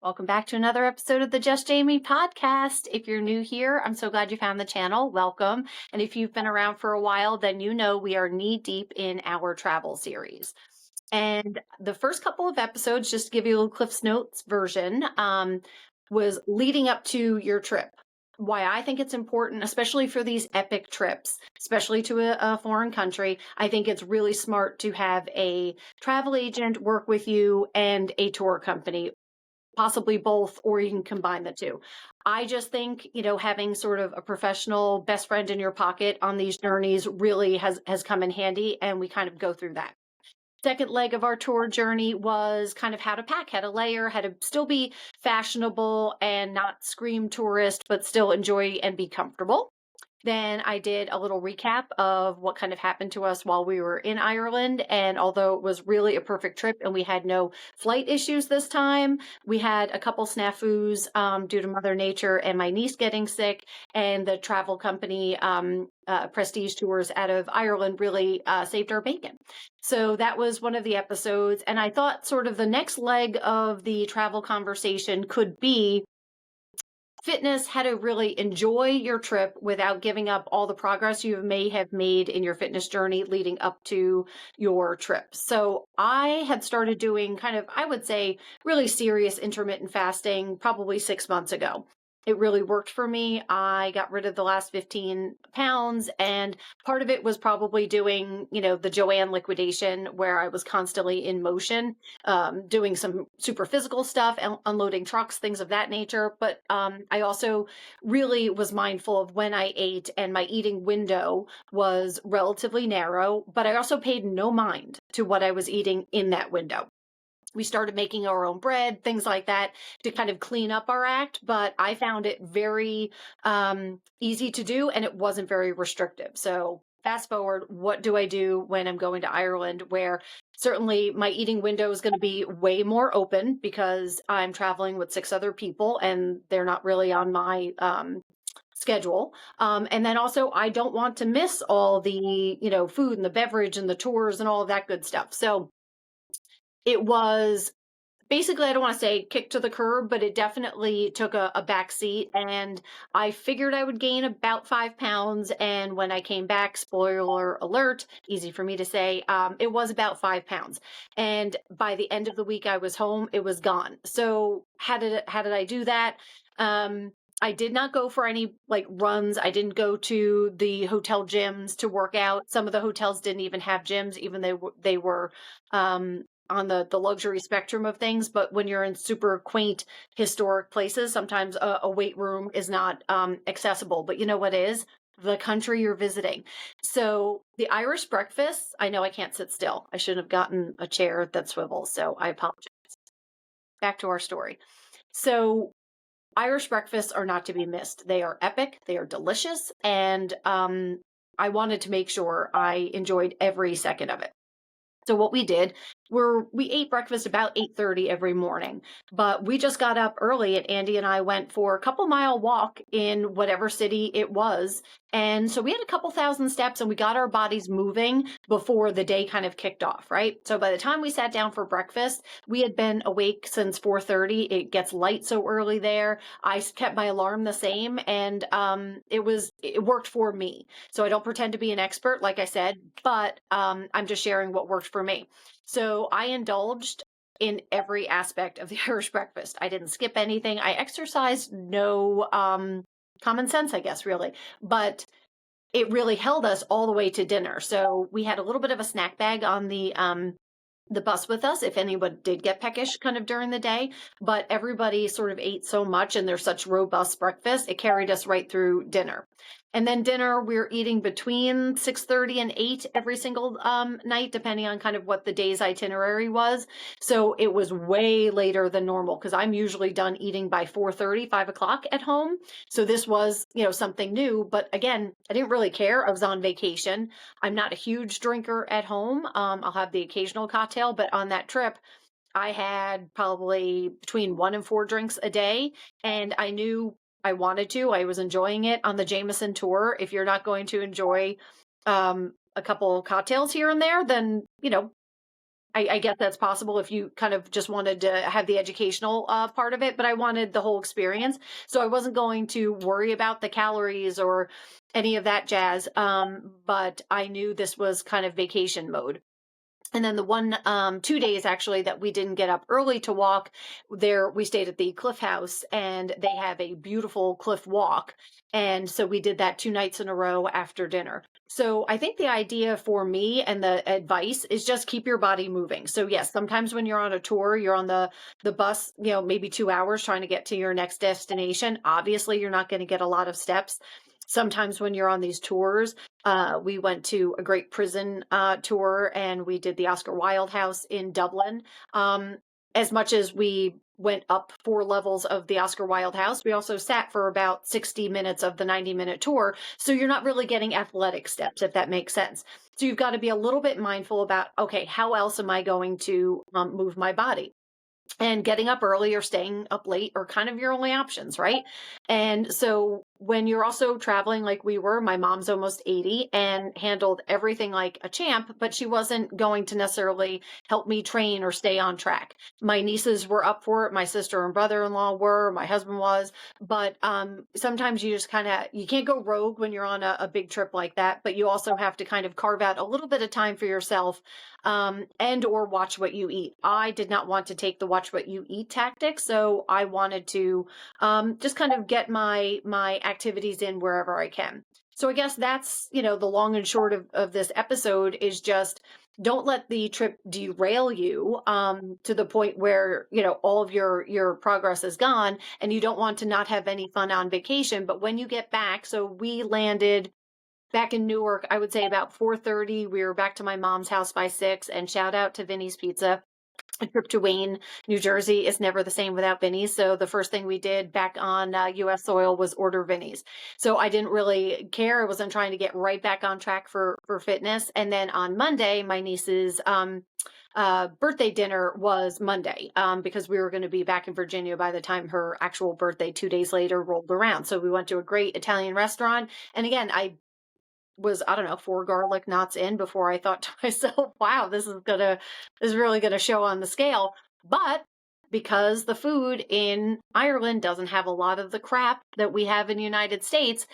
Welcome back to another episode of the Just Jamie podcast. If you're new here, I'm so glad you found the channel. Welcome. And if you've been around for a while, then you know we are knee deep in our travel series. And the first couple of episodes, just to give you a little Cliff's Notes version, was leading up to your trip. Why I think it's important, especially for these epic trips, especially to a foreign country. I think it's really smart to have a travel agent work with you and a tour company, possibly both, or you can combine the two. I just think, having sort of a professional best friend in your pocket on these journeys really has come in handy, and we kind of go through that. Second leg of our tour journey was kind of how to pack, how to layer, how to still be fashionable and not scream tourist, but still enjoy and be comfortable. Then I did a little recap of what kind of happened to us while we were in Ireland. And although it was really a perfect trip and we had no flight issues this time, we had a couple snafus due to Mother Nature and my niece getting sick, and the travel company Prestige Tours out of Ireland really saved our bacon. So that was one of the episodes. And I thought sort of the next leg of the travel conversation could be fitness, how to really enjoy your trip without giving up all the progress you may have made in your fitness journey leading up to your trip. So I had started doing kind of, I would say, really serious intermittent fasting probably 6 months ago. It really worked for me. I got rid of the last 15 pounds, and part of it was probably doing, the Joanne liquidation, where I was constantly in motion, doing some super physical stuff, unloading trucks, things of that nature. But I also really was mindful of when I ate, and my eating window was relatively narrow, but I also paid no mind to what I was eating in that window. We started making our own bread, things like that, to kind of clean up our act. But I found it very easy to do, and it wasn't very restrictive. So fast forward, what do I do when I'm going to Ireland, where certainly my eating window is going to be way more open because I'm traveling with 6 other people and they're not really on my schedule. And then also I don't want to miss all the, food and the beverage and the tours and all of that good stuff. So it was basically, I don't want to say kicked to the curb, but it definitely took a back seat. And I figured I would gain about 5 pounds. And when I came back, spoiler alert, easy for me to say, it was about 5 pounds. And by the end of the week I was home, it was gone. So how did I do that? I did not go for any runs. I didn't go to the hotel gyms to work out. Some of the hotels didn't even have gyms, even they were on the luxury spectrum of things. But when you're in super quaint historic places, sometimes a weight room is not accessible. But you know what is? The country you're visiting. So the Irish breakfast, I know I can't sit still. I should have gotten a chair that swivels, so I apologize. Back to our story. So Irish breakfasts are not to be missed. They are epic, they are delicious, and I wanted to make sure I enjoyed every second of it. So what we did, we ate breakfast about 8:30 every morning, but we just got up early, and Andy and I went for a couple mile walk in whatever city it was. And so we had a couple thousand steps, and we got our bodies moving before the day kind of kicked off, right? So by the time we sat down for breakfast, we had been awake since 4:30. It gets light so early there. I kept my alarm the same, and it worked for me. So I don't pretend to be an expert, like I said, but I'm just sharing what worked for me. So I indulged in every aspect of the Irish breakfast. I didn't skip anything. I exercised no common sense, I guess, really. But it really held us all the way to dinner. So we had a little bit of a snack bag on the bus with us if anyone did get peckish kind of during the day. But everybody sort of ate so much, and there's such robust breakfast, it carried us right through dinner. And then dinner, we're eating between 6:30 and 8 every single night, depending on kind of what the day's itinerary was. So it was way later than normal, because I'm usually done eating by 4:30, 5 o'clock at home. So this was, something new. But again, I didn't really care. I was on vacation. I'm not a huge drinker at home. I'll have the occasional cocktail, but on that trip, I had probably between 1 and 4 drinks a day, and I knew I wanted to. I was enjoying it on the Jameson tour. If you're not going to enjoy a couple cocktails here and there, then, I guess that's possible if you kind of just wanted to have the educational part of it, but I wanted the whole experience. So I wasn't going to worry about the calories or any of that jazz. But I knew this was kind of vacation mode. And then the 2 days actually that we didn't get up early to walk there, we stayed at the Cliff House and they have a beautiful cliff walk. And so we did that 2 nights in a row after dinner. So I think the idea for me and the advice is just keep your body moving. So yes, sometimes when you're on a tour, you're on the bus, maybe 2 hours trying to get to your next destination. Obviously, you're not going to get a lot of steps. Sometimes when you're on these tours, we went to a great prison tour and we did the Oscar Wilde house in Dublin. As much as we went up 4 levels of the Oscar Wilde house, we also sat for about 60 minutes of the 90-minute tour. So you're not really getting athletic steps, if that makes sense. So you've got to be a little bit mindful about, okay, how else am I going to move my body? And getting up early or staying up late are kind of your only options, right? And so when you're also traveling like we were, my mom's almost 80 and handled everything like a champ, but she wasn't going to necessarily help me train or stay on track. My nieces were up for it. My sister and brother-in-law were, my husband was, but sometimes you just you can't go rogue when you're on a big trip like that, but you also have to kind of carve out a little bit of time for yourself and or watch what you eat. I did not want to take the watch what you eat tactic, so I wanted to just kind of get my activities in wherever I can. So I guess that's, the long and short of this episode is just don't let the trip derail you to the point where, all of your progress is gone and you don't want to not have any fun on vacation. But when you get back, so we landed back in Newark, I would say about 4:30. We were back to my mom's house by 6, and shout out to Vinny's Pizza. A trip to Wayne, New Jersey is never the same without Vinny's. So the first thing we did back on US soil was order Vinny's. So I didn't really care. I wasn't trying to get right back on track for fitness. And then on Monday, my niece's birthday dinner was Monday because we were going to be back in Virginia by the time her actual birthday 2 days later rolled around. So we went to a great Italian restaurant. And again, I was, I don't know, 4 garlic knots in before I thought to myself, wow, this is really gonna show on the scale. But because the food in Ireland doesn't have a lot of the crap that we have in the United States,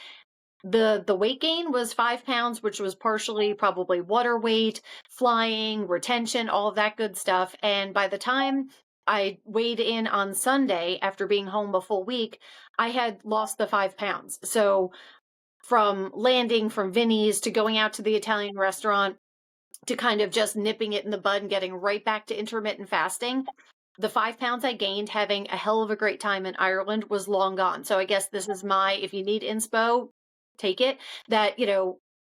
the weight gain was 5 pounds, which was partially probably water weight, flying, retention, all of that good stuff. And by the time I weighed in on Sunday after being home a full week, I had lost the 5 pounds. So from landing from Vinny's to going out to the Italian restaurant to kind of just nipping it in the bud and getting right back to intermittent fasting, the 5 pounds I gained having a hell of a great time in Ireland was long gone. So I guess this is if you need inspo, take it, that,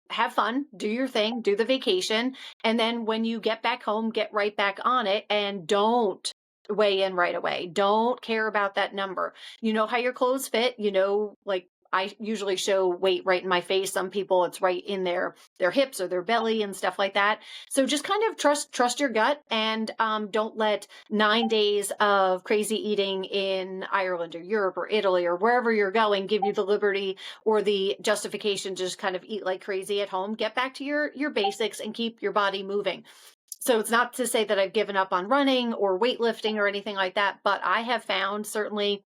have fun, do your thing, do the vacation. And then when you get back home, get right back on it and don't weigh in right away. Don't care about that number. You know how your clothes fit, like I usually show weight right in my face. Some people it's right in their hips or their belly and stuff like that. So just kind of trust your gut and don't let 9 days of crazy eating in Ireland or Europe or Italy or wherever you're going give you the liberty or the justification to just kind of eat like crazy at home. Get back to your basics and keep your body moving. So it's not to say that I've given up on running or weightlifting or anything like that, but I have found certainly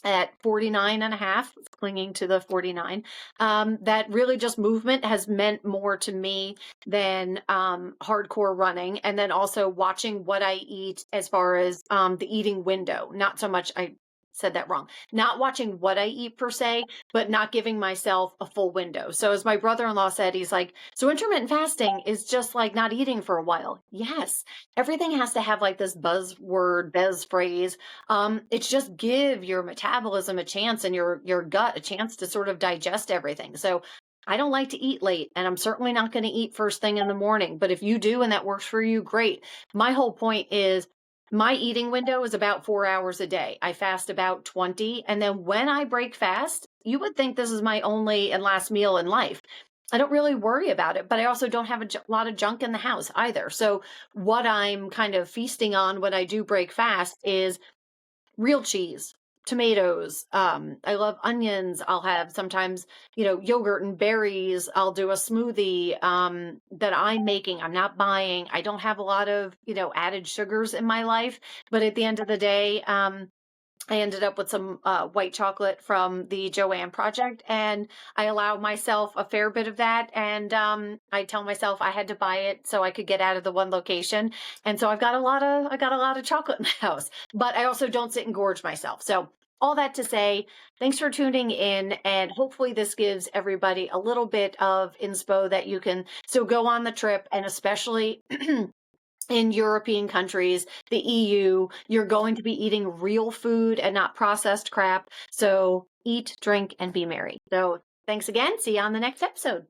at 49 and a half, clinging to the 49, that really just movement has meant more to me than hardcore running. And then also watching what I eat as far as the eating window. Not so much, I said that wrong. Not watching what I eat per se, but not giving myself a full window. So as my brother-in-law said, he's like, so intermittent fasting is just like not eating for a while. Yes. Everything has to have like this buzzword, buzz phrase. It's just give your metabolism a chance and your gut a chance to sort of digest everything. So I don't like to eat late, and I'm certainly not going to eat first thing in the morning. But if you do and that works for you, great. My whole point is my eating window is about 4 hours a day. I fast about 20. And then when I break fast, you would think this is my only and last meal in life. I don't really worry about it, but I also don't have a lot of junk in the house either. So what I'm kind of feasting on when I do break fast is real cheese, tomatoes. I love onions. I'll have sometimes, yogurt and berries. I'll do a smoothie that I'm making. I'm not buying. I don't have a lot of, added sugars in my life. But at the end of the day, I ended up with some white chocolate from the Joanne Project, and I allow myself a fair bit of that. And I tell myself I had to buy it so I could get out of the one location. And so I got a lot of chocolate in the house, but I also don't sit and gorge myself. So all that to say, thanks for tuning in, and hopefully this gives everybody a little bit of inspo that you can so go on the trip, and especially in European countries, the EU, you're going to be eating real food and not processed crap. So eat, drink, and be merry. So thanks again. See you on the next episode.